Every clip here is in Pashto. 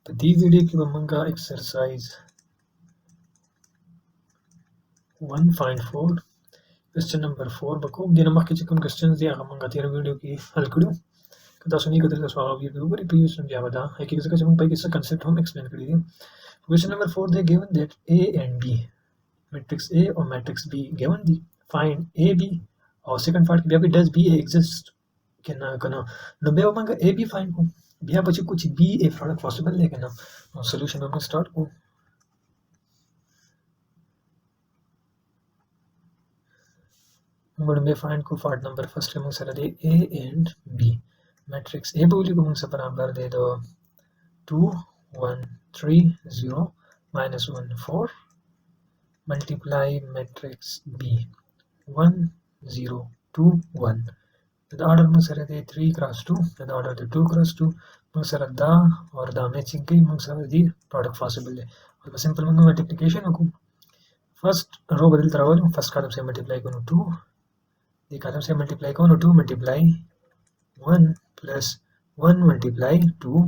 په دې ویډیو کې به موږ اکسرسایز 1.4 کوېسچن نمبر 4 به کوو. دې نه مخکې چې کوم کوېسچنز دي هغه موږ تېره ویډیو کې حل کړي. که تاسو نه کتلي تاسو هغه ویډیو وګورئ پریویس نو بیا به دا حقیقت ځکه چې موږ پکې څه کنسپټ هم ایکسپلین کړي دي. کوېسچن نمبر 4 دی given that A and B matrix A or matrix B given دي find AB او سیکنډ پارت کې بیا به does BA exist کنه نو بیا موږ AB فایند کوو. بیا به چې کوم چې BA پروډکټ پوسیبل دی کنه نو سولوشن به موږ سٹارټ کوو. موږ به فایند کو پارت نمبر فرست موږ سره دی A and B میټرکس A به ولیکو موږ سره برابر دی د 2 1 3 0 minus 1 4 multiply matrix B 1 0 2 1 د آرډر موږ سره دی 3 cross 2 د آرډر دی 2 cross 2 موږ سره دا او دا میچینګ کوي موږ سره دی پروډکټ پوسیبل دی او په سمپل موږ ملټیپلیکیشن وکړو. فرست رو بدل تراولو فرست کالم سے ملٹیپلائی کرو 2 دی کالم سے ملٹیپلائی کرو 2 ملٹیپلائی 1 plus 1 multiply 2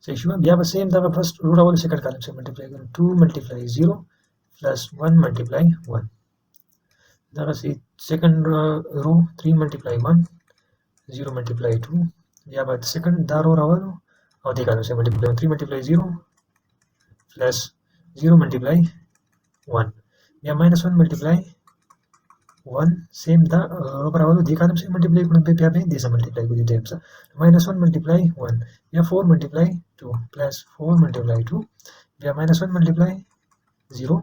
صحیح شو. بیا به سیم دا فرست رو راولو سیکنډ کالم سے ملٹیپلائی کرو 2 multiply 0 plus 1 multiply 1 دا سی سیکنډ رو 3 multiply 1 0 multiply 2 بیا به سیکنډ دا رو راولو او دی کالم سے ملٹیپلائی 3 multiply 0 plus 0 multiply 1 بیا minus 1 multiply 1 same دا رو برابر دی کالم سے ملٹیپلائی کرو بیا به دې سره ملټیپلائی کوو دې سره minus 1 multiply 1 بیا 4 multiply 2 plus 4 multiply 2 بیا minus 1 multiply 0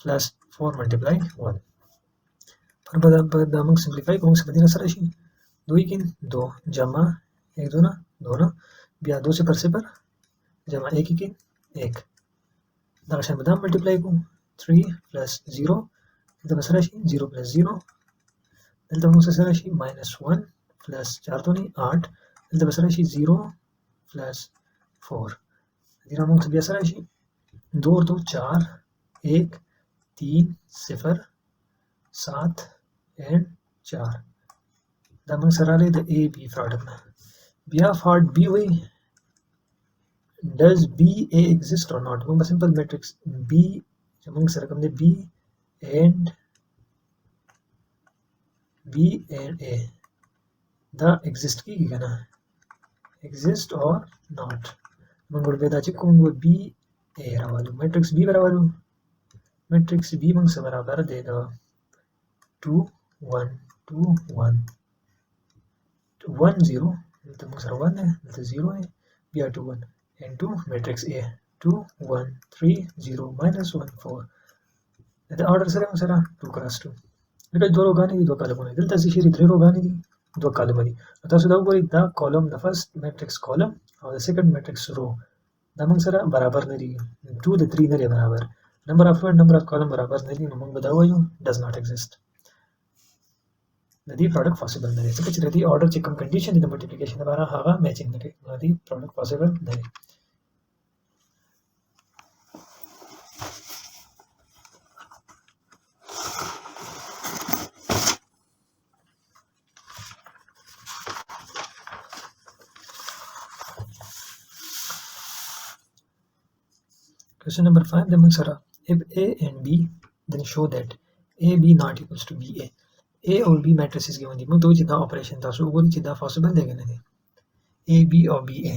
plus 4 multiply 1 پر بعد موږ سمپلیفای کوو څه بدینه سره شي 2 کې 2 جمع 1 2 2 بیا 2 से पर जमा 1 کې 1 دا شان بدام ملټیپلائی کوو 3 plus 0 دلته سره شي 0 plus 0 دلته موږ سره شي -1 plus 4 تو نه 8 دلته سره شي 0 plus 4 دغه موږ بیا سره شي 2 और 2 4 1 3 0 7 and 4 دا موږ سره لري د A B پروډکټ نه. بیا پارت B وی does BA exist or not موږ سمپل میټرکس B چې موږ سره کوم دی B and A دا exist کیږي کنه exist or not موږ ورته دا چې کوم B A راوالو میټرکس B راوالو میټرکس B موږ سره برابر دی دا 2 1 2 1 1 0 دلته موږ سره 1 دی دلته 0 دی بیا 2 1 and 2 میټرکس A 2 1 3 0 minus 1 4 د آرډر سره موږ سره 2 cross 2 لکه دوه روګانې دي دوه کالمونه دلته څه شي درې روګانې دي دوه کالمونه دي تاسو دا وګورئ دا کالم د فرست میټرکس کالم او د سیکنډ میټرکس رو دا موږ سره برابر نه دي 2 د 3 نه برابر نمبر اف رو نمبر اف کالم برابر نه دي نو موږ دا وایو does not exist د دې پروډکټ پوسیبل نه دی ځکه چې د دې آرډر چې کوم کنډیشن د ملټیپلیکیشن لپاره هغه میچینګ نه کوي نو د دې پروډکټ پوسیبل نه دی. Question number 5 the Mansara if A and B then show that AB not equals to BA A or B matrices given دي موږ ته چې دا اپریشن تاسو وګورئ چې دا پوسیبل دی کنه دی AB or BA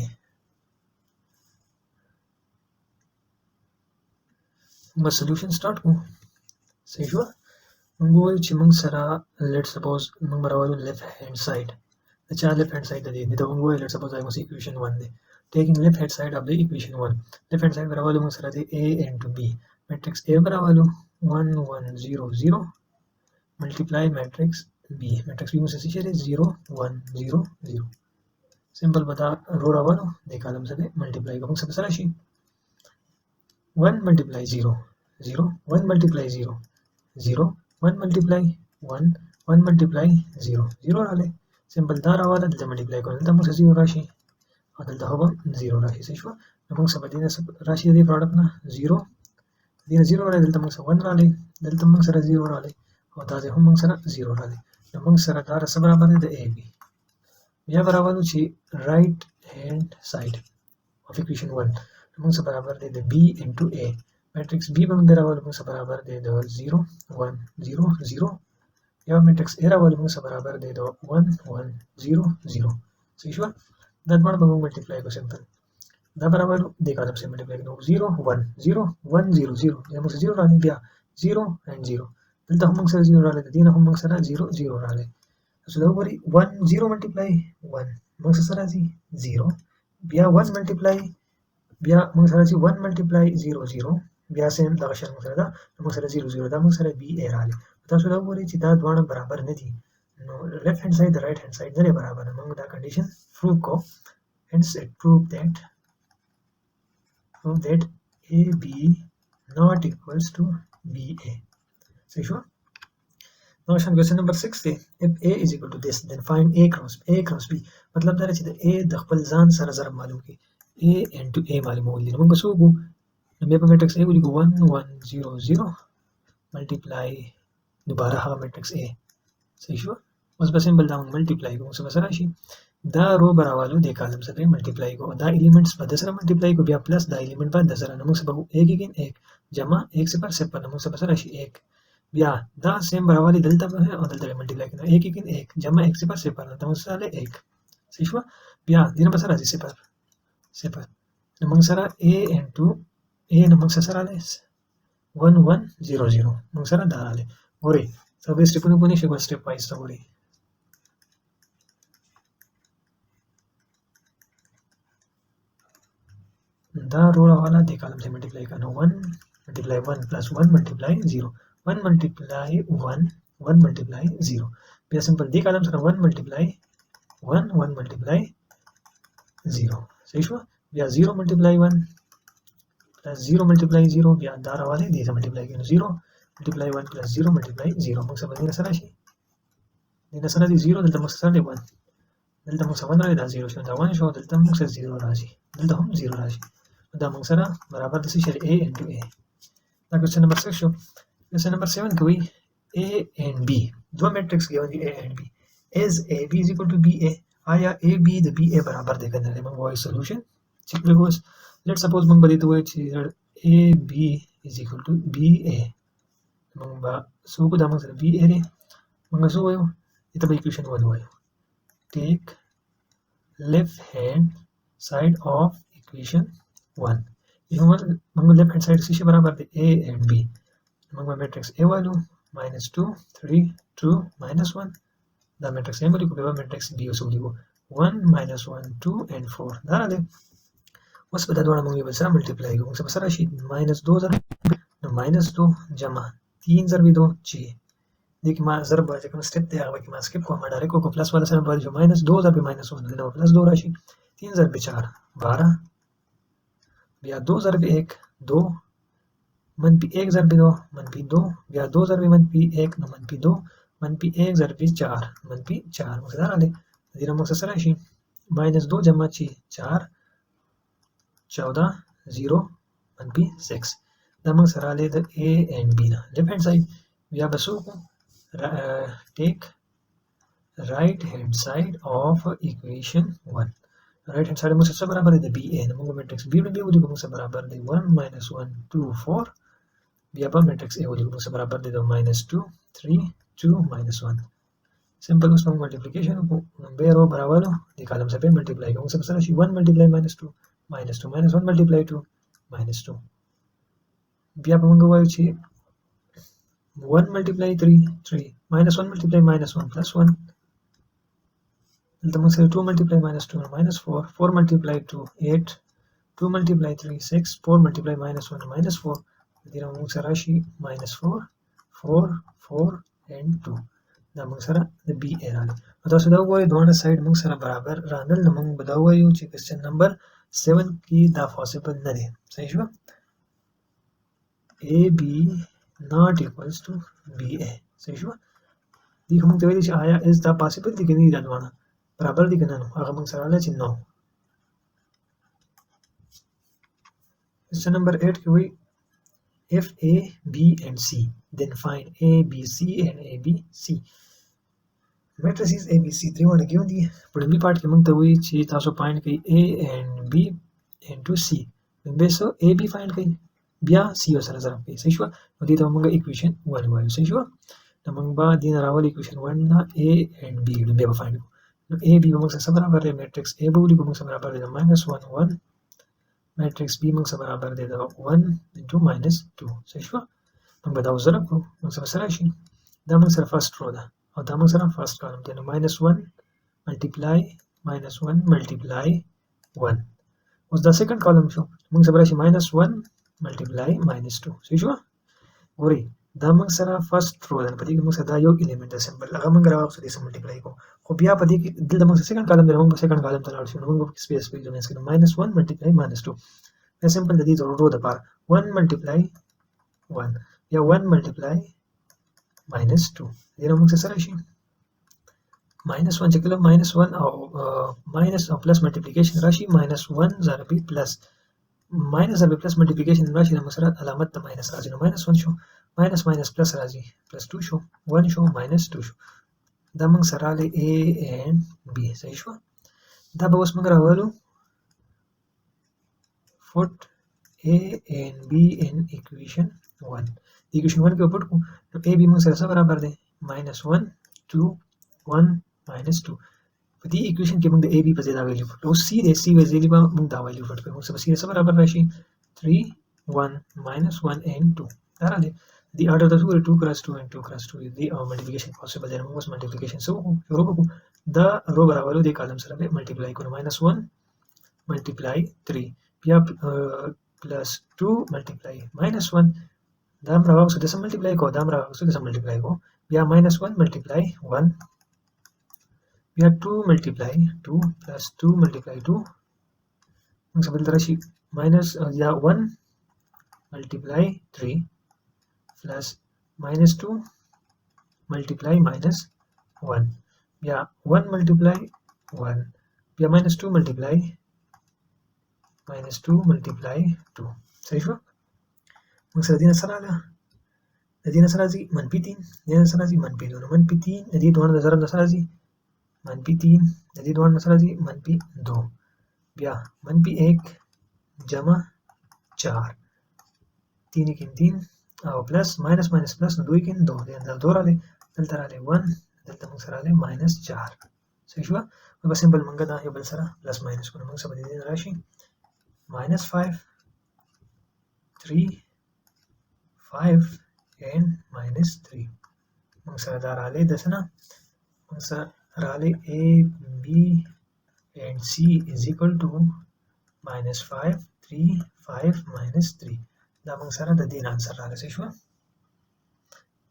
موږ سولوشن سٹارټ کوو. صحیح شو موږ وایو چې موږ سره لیټ سپوز موږ راوړو لیفت هاند ساید د چا لیفت هاند ساید دی دا موږ وایو لیټ سپوز I was equation 1 دی taking left hand side of the equation 1 left hand side बराबर موږ سره دی A into B matrix A बराबर 1 1 0 0 multiply matrix B matrix B موږ سره شي 0 1 0 0 सिंपल बता रो रावलो दे कॉलम से मल्टीप्लाई को موږ سره شي 1 multiply 0 0 1 multiply 0 0 1 multiply 1 1 multiply 0 0 راله सिंपल دا راواله د ملټیپلای کول دا موږ 0 راشي او دلته هم 0 راشي صحیح شو نو موږ سره دینه راشي د پروډکټ نه 0 دینه 0 راځي دلته موږ سره 1 راځي دلته موږ سره 0 راځي او دا هم موږ سره 0 راځي نو موږ سره دا سره برابر دی د AB بیا برابر چې رائټ هاند ساید of equation 1 موږ سره برابر دی د b into a matrix b به موږ راولو موږ سره برابر دی د 0 1 0 0 یا matrix a راولو موږ سره برابر دی د 1 1 0 0 صحیح شو دا دواړه به موږ ملټیپلای کوو سمپل دا برابر دی کالم سره ملټیپلای کوو 0 1 0 1 0 0 یا موږ 0 راځي بیا 0 and 0 دلته هم موږ سره 0 راځي د دې نه هم موږ سره 0 0 راځي تاسو دا وګورئ 1 0 ملټیپلای 1 موږ سره راځي 0 بیا 1 ملټیپلای بیا موږ سره راځي 1 ملټیپلای 0 0 بیا سیم دغه شان موږ سره دا موږ سره 0 0 دا موږ سره b a راځي تاسو دا وګورئ چې دا دواړه برابر نه دي نو left hand side the right hand side نه برابر موږ دا کنډیشن پروف کو hence it prove that AB not equals to BA. See sure? Now question number 6 day. If A is equal to this, then find A cross B. मतलब دا چې د A د خپل ځان سره ضرب معلوم کی A into A معلومول دي. موږ څه وکړو؟ نو بیا په میټرکس A ولیکو 1 1 0 0 ملټیپلای دوباره هغه میټرکس A. صحیح شو؟ اوس به سمبل دا موږ ملټیپلای کوو څه به سره شي؟ دا رو براوالو د کالم سره ملټیپلای کو دا एलिमेंट्स په د سره ملټیپلای کو بیا پلس دا एलिमेंट په د سره نو موږ سبا 1 1 1 جمع 1 0 0 نو موږ سره شي 1 بیا دا سیم براوالي دلته به او دلته ملټیپلای کړه 1 1 1 جمع 1 0 0 نو موږ سره 1 صحیح شو بیا دینه به سره 0 0 نو موږ سره a into a نو موږ سره له 1 1 0 0 موږ سره دا رااله ګوري سبې سټیپونه په نشي ګور سټیپ وایز ګوري دا رو والا د کالم سے ملٹیپلائی کرنا 1 ملٹیپلائی 1 پلس 1 ملٹیپلائی 0 1 ملٹیپلائی 1 1 ملٹیپلائی 0 بیا سمپل د کالم سره 1 ملٹیپلائی 1 1 ملٹیپلائی 0 صحیح شو بیا 0 ملٹیپلائی 1 پلس 0 ملٹیپلائی 0 بیا دا راواله دې سره ملټیپلای کړو 0 ملټیپلای 1 پلس 0 ملټیپلای 0 موږ سره دې سره شي دې سره دې 0 دلته موږ سره دې 1 دلته موږ سره راځي دا 0 شو دا 1 شو دلته موږ سره 0 راځي دلته هم 0 راځي دا موږ سره برابر د څه شي a into a دا کوېسچن نمبر 6 شو کوېسچن نمبر 7 کوي a and b دوه میټرکس given دي a and b is ab is equal to ba آیا ab د ba برابر دی کنه موږ وایو سولوشن چیک لګوس let's suppose موږ به دې وایو چې ab is equal to ba موږ به سو کو دا موږ سره ba دی موږ سو وایو ته به equation 1 وایو take left hand side of equation 1 یو موږ left hand side څه برابر دی a and b موږ matrix a وایو -2 3 2 -1 دا matrix a موږ په matrix b وسولو 1 -1 2 and 4 دا راځي اوس په دا ډول موږ به سره ملټیپلای کوو څه سره شي -2 ضرب نو -2 جمع 3 ضرب 2 6 دغه ما ضرب چې کوم سټپ دی هغه کې ما سکپ کوم ډایرکټ کو پلس والا سره باندې -2 ضرب -1 نو پلس 2 راشي 3 ضرب 4 12 بیا 2 ضرب 1 2 منفی 1 ضرب 2 منفی 2 بیا 2 ضرب منفی 1 نو منفی 2 منفی 1 ضرب 4 منفی 4 مقدار علی دغه موږ سره شي -2 جمع 4 14 0 منفی 6 دا موږ سره علی د a and b نه لیفټ هاند ساید بیا بسو کو take right hand side of equation 1 right hand side موږ سره برابر دی b a نو موږ میټرکس b نو به ودی موږ سره برابر دی 1 -1 2 4 بیا په میټرکس a ودی موږ سره برابر دی -2 3 2 -1 سمپل اوس موږ ملټیپلیکیشن کو به رو برابر دی کالم سره ملټیپلای کوو سره سره شي 1 ملټیپلای -2 -1 ملټیپلای 2 -2 بیا په موږ وایو چې 1 multiply 3 3 -1 multiply -1 plus 1 دلته موږ سره 2 multiply -2 -4 4 multiply 2 8 2 multiply 3 6 4 multiply -1 -4 دغه موږ سره شي -4 4 4 and 2 دا موږ سره د b راځي تاسو دا وګورئ دوه سایډ موږ سره برابر راندل نو موږ بداوایو چې کوېسچن نمبر 7 کې دا پوسیبل نه دی صحیح شو ab not equals to BA صحیح شو دي کوم ته ویل چې آیا is دا possible دي کني دا دوانه برابر دي کنه هغه موږ سره له چې نو question number 8 کې وی if a b and c then find a b c and a b c matrices a b c 3 ونه given دي په دې پارت کې موږ ته وی چې تاسو پاینټ کوي a and b into C به سو A B فایند کړئ بیا C سره ضرب کړئ صحیح شو نو دې ته موږ اکویشن 1 وایو صحیح شو نو موږ به دې نه راولو اکویشن 1 نه A and B به فایند کړو نو A B موږ سره برابر دی میټرکس A به ولیکو موږ سره برابر دی -1 1 میټرکس B موږ سره برابر دی 1 into -2 صحیح شو موږ به دا ضرب کړو موږ سره شي دا موږ سره فرست رو ده او دا موږ سره فرست کالم دی نو -1 ملټیپلای -1 ملټیپلای 1 اوس دا سیکنډ کالم شو موږ سره راشي -1 ملټیپلای -2 صحیح شو ګورئ دا موږ سره فرست رو ده په دې کې موږ سره دا یو الیمنت د سمبل هغه موږ راوځو دې سره ملټیپلای کوو خو بیا په دې کې دلته موږ سیکنډ کالم دی موږ سیکنډ کالم ته لاړ شو موږ په سپیس په دې کې -1 ملټیپلای -2 دا سمبل د دې رو د پاره 1 ملټیپلای 1 یا 1 ملټیپلای -2 دې موږ سره شي -1 چې کله -1 او ماینس او پلس ملټیپلیکیشن راشي -1 ضرب پلس ماینس ضرب پلس ملټیپلیکیشن راشي نو سره علامت ته ماینس راځي نو -1 شو ماینس ماینس پلس راځي +2 شو 1 شو -2 شو دا موږ سره راغلی A and B صحیح شو دا به اوس موږ راولو put A and B in equation 1 equation 1 کې پټ کو نو A B موږ سره برابر دی -1 2 1 -2 په دې equation کې موږ د A B په ځای دا ویلیو پټ او C د C په ځای به موږ دا ویلیو پټ کړو موږ سره C برابر راشي 3 1 -1 and 2 دا راځي the order of the 2 cross 2 and 2 cross 2 the multiplication possible there موږ multiplication سو شروع وکړو دا رو برابرو د کالم سره به ملټیپلای کړو -1 ملټیپلای 3 بیا +2 ملټیپلای -1 دا هم راوځو د سم ملټیپلای کو دا هم راوځو د سم ملټیپلای کو بیا -1 ملټیپلای 1 بیا 2 ملټیپلای 2 +2 ملټیپلای 2 موږ څه بدل راشي یا 1 ملټیپلای 3 plus -2 multiply -1 بیا 1 multiply 1 بیا -2 multiply 2 صحیح شو موږ سره دې نه سره راغله د دې نه سره راځي -3 دې نه سره راځي -2 نو -3 د دې دوه د ضرب نه سره راځي -3 د دې دوه نه سره راځي -2 بیا -1 جمع 4 3 کې 3 او پلس ماینس ماینس پلس نو 2 کې 2 دی دا 2 راځي دلته راځي 1 دلته موږ سره راځي -4 صحیح شو په سمبل موږ دا یو بل سره پلس ماینس کوو موږ سره دې راشي -5 3 5 and -3 موږ سره دا راځي د سنه موږ سره راځي A B and C is equal to -5 3 5 -3 دا موږ سره د دې آنسر راغلی شو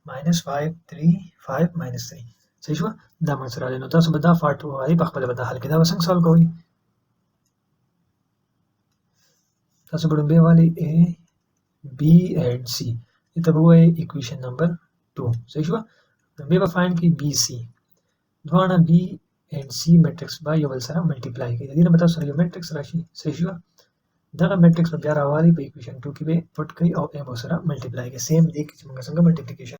-5 3 5 -3 صحیح شو دا موږ سره راغلی نو تاسو به دا فارټ وایي په خپل به دا حل کې دا څنګه سولو کوئ تاسو به به والی A B and C ته به وایي equation number 2 صحیح شو نو به فایند کی B C دواړه B and C میټرکس با یو بل سره ملټیپلای کوي د دې نه به تاسو سره یو میټرکس راشي صحیح شو دغه میټرکس په بیا راوالي په equation 2 کې به پټ کوي او A به سره ملټیپلای کوي سیم دی چې موږ څنګه ملټیپلیکیشن